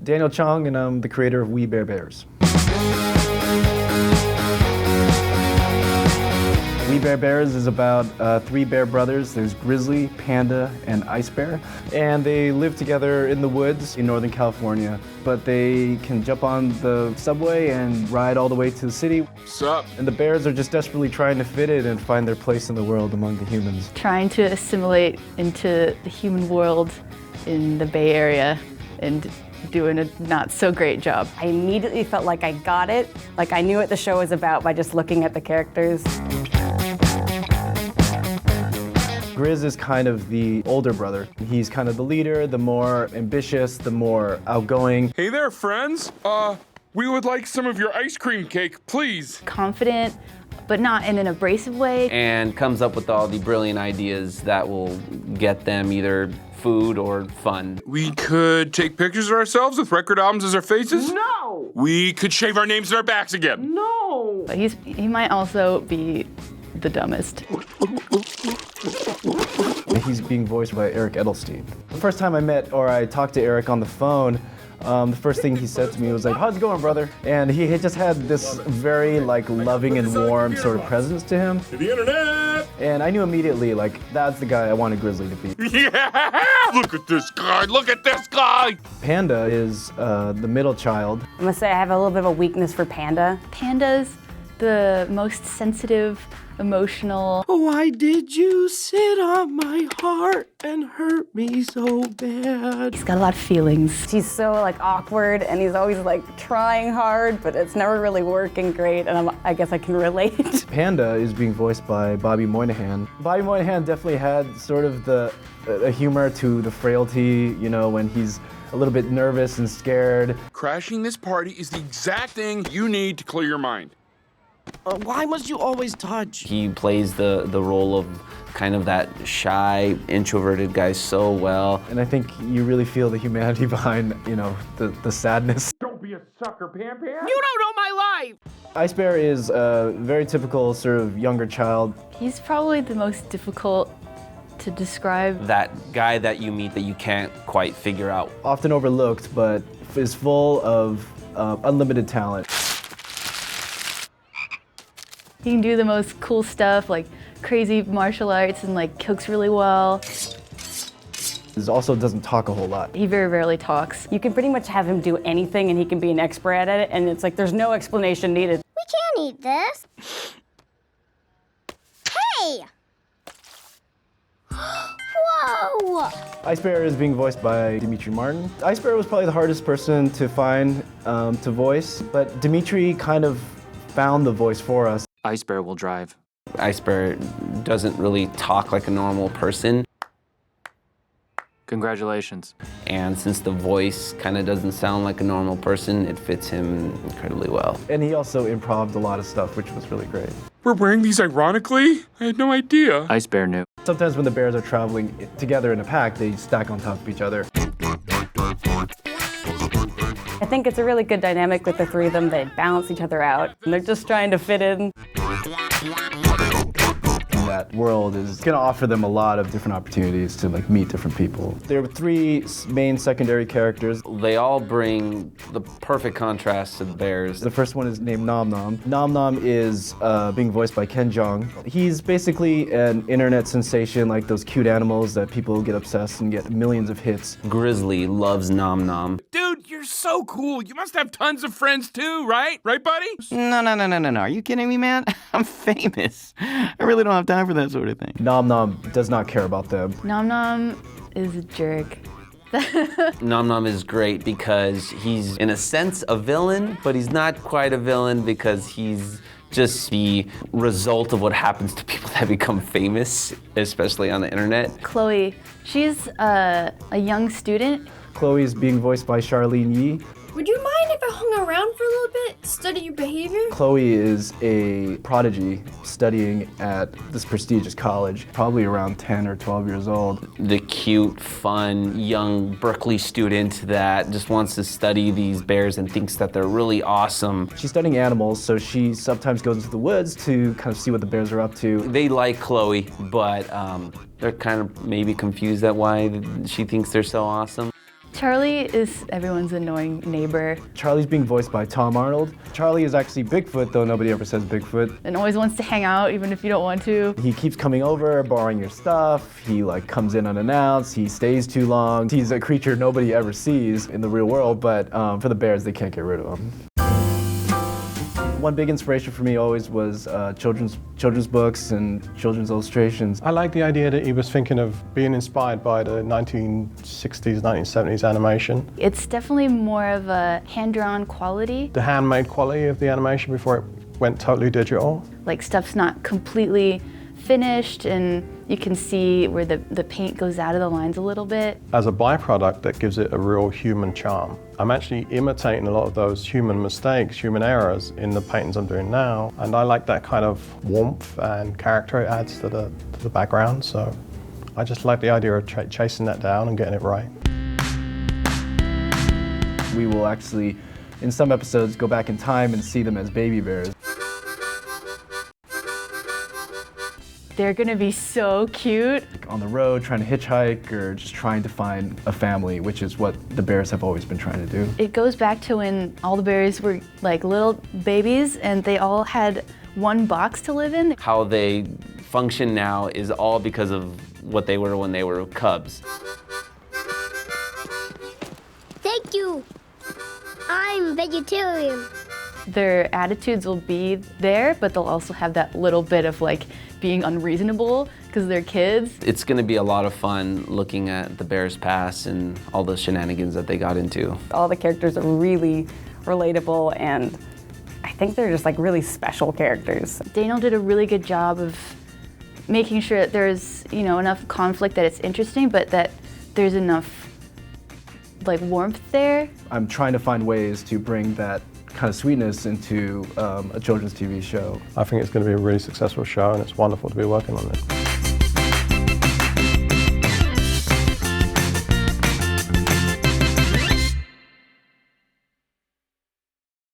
Daniel Chong, and I'm the creator of We Bare Bears. We Bare Bears is about three bear brothers. There's Grizzly, Panda, and Ice Bear. And they live together in the woods in Northern California. But they can jump on the subway and ride all the way to the city. Sup? And the bears are just desperately trying to fit in and find their place in the world among the humans. Trying to assimilate into the human world in the Bay Area and doing a not so great job. I immediately felt like I got it, like I knew what the show was about by just looking at the characters. Grizz is kind of the older brother. He's kind of the leader, the more ambitious, the more outgoing. Hey there, friends. We would like some of your ice cream cake, please. Confident, but not in an abrasive way. And comes up with all the brilliant ideas that will get them either food or fun. We could take pictures of ourselves with record albums as our faces. No! We could shave our names and our backs again. No! But he might also be the dumbest. He's being voiced by Eric Edelstein. The first time I talked to Eric on the phone, the first thing he said to me was like, "How's it going, brother?" And he had just had this very loving and warm sort of presence to him. To the internet! And I knew immediately, that's the guy I wanted Grizzly to be. Yeah! Look at this guy! Look at this guy! Panda is the middle child. I must say I have a little bit of a weakness for Panda. Panda's the most sensitive, emotional. Why did you sit on my heart and hurt me so bad? He's got a lot of feelings. He's so awkward and he's always trying hard, but it's never really working great, and I guess I can relate. Panda is being voiced by Bobby Moynihan. Bobby Moynihan definitely had sort of the humor to the frailty, when he's a little bit nervous and scared. Crashing this party is the exact thing you need to clear your mind. Why must you always touch? He plays the role of kind of that shy, introverted guy so well. And I think you really feel the humanity behind, the sadness. Don't be a sucker, Pam Pam! You don't know my life! Ice Bear is a very typical sort of younger child. He's probably the most difficult to describe. That guy that you meet that you can't quite figure out. Often overlooked, but is full of unlimited talent. He can do the most cool stuff, like crazy martial arts, and cooks really well. He also doesn't talk a whole lot. He very rarely talks. You can pretty much have him do anything and he can be an expert at it, and it's there's no explanation needed. We can't eat this. Hey! Whoa! Ice Bear is being voiced by Dimitri Martin. Ice Bear was probably the hardest person to find to voice, but Dimitri kind of found the voice for us. Ice Bear will drive. Ice Bear doesn't really talk like a normal person. Congratulations. And since the voice kind of doesn't sound like a normal person, it fits him incredibly well. And he also improv'd a lot of stuff, which was really great. We're wearing these ironically? I had no idea. Ice Bear knew. Sometimes when the bears are traveling together in a pack, they stack on top of each other. I think it's a really good dynamic with the three of them. They balance each other out, and they're just trying to fit in. That world is going to offer them a lot of different opportunities to meet different people. There are three main secondary characters. They all bring the perfect contrast to the bears. The first one is named Nom Nom. Nom Nom is being voiced by Chong. He's basically an internet sensation, like those cute animals that people get obsessed and get millions of hits. Grizzly loves Nom Nom. Dude, you're so cool. You must have tons of friends too, right? Right, buddy? No. Are you kidding me, man? I'm famous. I really don't have time for that sort of thing. Nom Nom does not care about them. Nom Nom is a jerk. Nom Nom is great because he's, in a sense, a villain, but he's not quite a villain because he's just the result of what happens to people that become famous, especially on the internet. Chloe, she's a young student. Chloe is being voiced by Charlene Yee. Would you mind if I hung around for a little bit, study your behavior? Chloe is a prodigy studying at this prestigious college, probably around 10 or 12 years old. The cute, fun, young Berkeley student that just wants to study these bears and thinks that they're really awesome. She's studying animals, so she sometimes goes into the woods to kind of see what the bears are up to. They like Chloe, but they're kind of maybe confused at why she thinks they're so awesome. Charlie is everyone's annoying neighbor Charlie's being voiced by Tom Arnold. Charlie is actually Bigfoot, though nobody ever says Bigfoot. and always wants to hang out even if you don't want to. He keeps coming over, borrowing your stuff. He like comes in unannounced. He stays too long. He's a creature nobody ever sees in the real world, but for the bears, they can't get rid of him. One big inspiration for me always was children's books and children's illustrations. I like the idea that he was thinking of being inspired by the 1960s, 1970s animation. It's definitely more of a hand-drawn quality. The handmade quality of the animation before it went totally digital. Like stuff's not completely finished and you can see where the paint goes out of the lines a little bit. As a byproduct, that gives it a real human charm. I'm actually imitating a lot of those human mistakes, human errors in the paintings I'm doing now, and I like that kind of warmth and character it adds to the background, so I just like the idea of chasing that down and getting it right. We will actually, in some episodes, go back in time and see them as baby bears. They're gonna be so cute. On the road, trying to hitchhike, or just trying to find a family, which is what the bears have always been trying to do. It goes back to when all the bears were like little babies and they all had one box to live in. How they function now is all because of what they were when they were cubs. Thank you. I'm vegetarian. Their attitudes will be there, but they'll also have that little bit of like being unreasonable because they're kids. It's going to be a lot of fun looking at the bears' past and all the shenanigans that they got into. All the characters are really relatable, and I think they're just like really special characters. Daniel did a really good job of making sure that there's, you know, enough conflict that it's interesting, but that there's enough like warmth there. I'm trying to find ways to bring that kind of sweetness into a children's TV show. I think it's going to be a really successful show, and it's wonderful to be working on it.